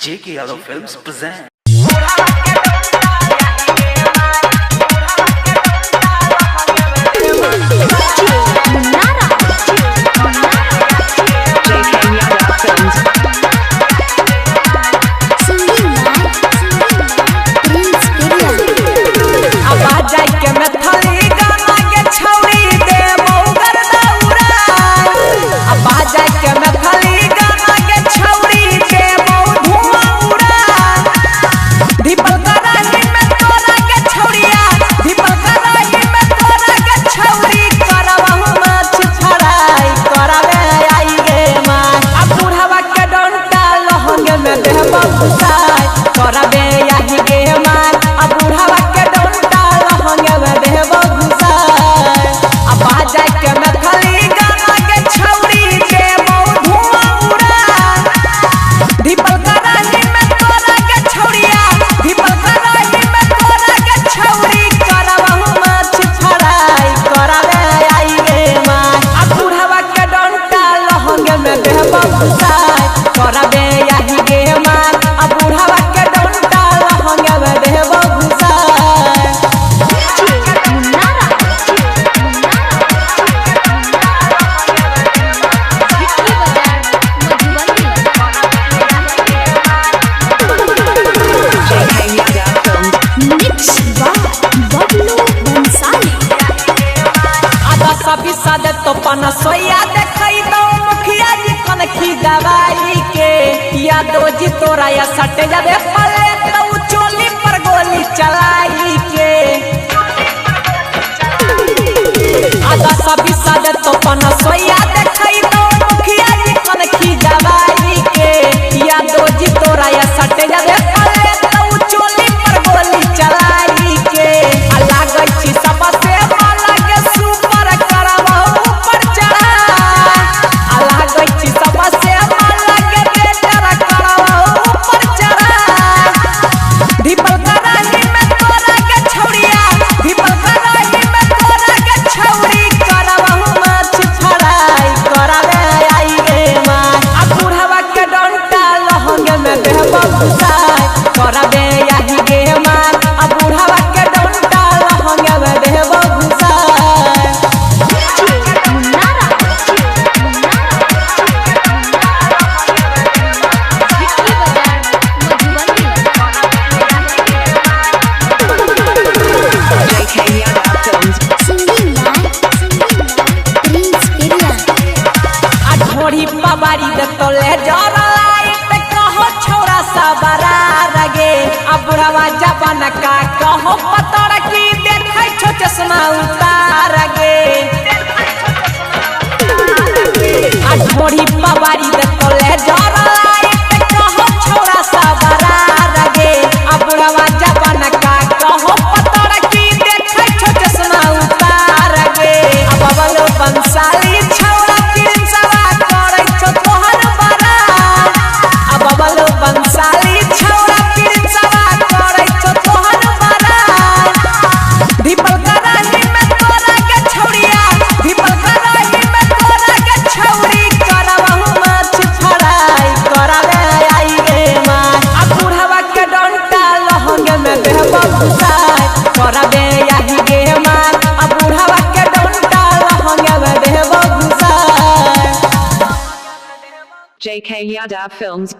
J.K. Yadav Films present. सभी सादे तो पनसोया देखई दो मुखिया जी कनखी दवाई के यादो जी तोरा या सटे जाबे पले तो चोली पर गोली चलाई के आदा सभी सादे तो पनसोया देखई दो मुखिया जी कनखी दवाई के यादो जी तोरा या सटे जाबे पले तो चोली पर गोली चलाई के लागै छी सबसे बारी दे तोले जरा लाइट कहो छोरा सा बरा रगे अब बुढ़वा जवान का कहो पतर की देखै छो चश्मा उतार गे आज मोरी बारी दे तोले जरा लाइट कहो छोरा सा बरा रगे अब बुढ़वा जवान का कहो पतर की देखै छो चश्मा उतार गे अब बलो बंसाली छोरा बंसाली छौरा पिरसवा करे छो तोहर बरा दीपल कराही में तोरा के छौरिया दीपल कराही में तोरा के छौरी करबहु माछ फराई करावे आई रे मां आ बुढ़वा के डंटा लहंगे में देहबो घुसाई करावे आई रे मां आ बुढ़वा के डंटा लहंगे में देहबो घुसाई J.K. Yadav Films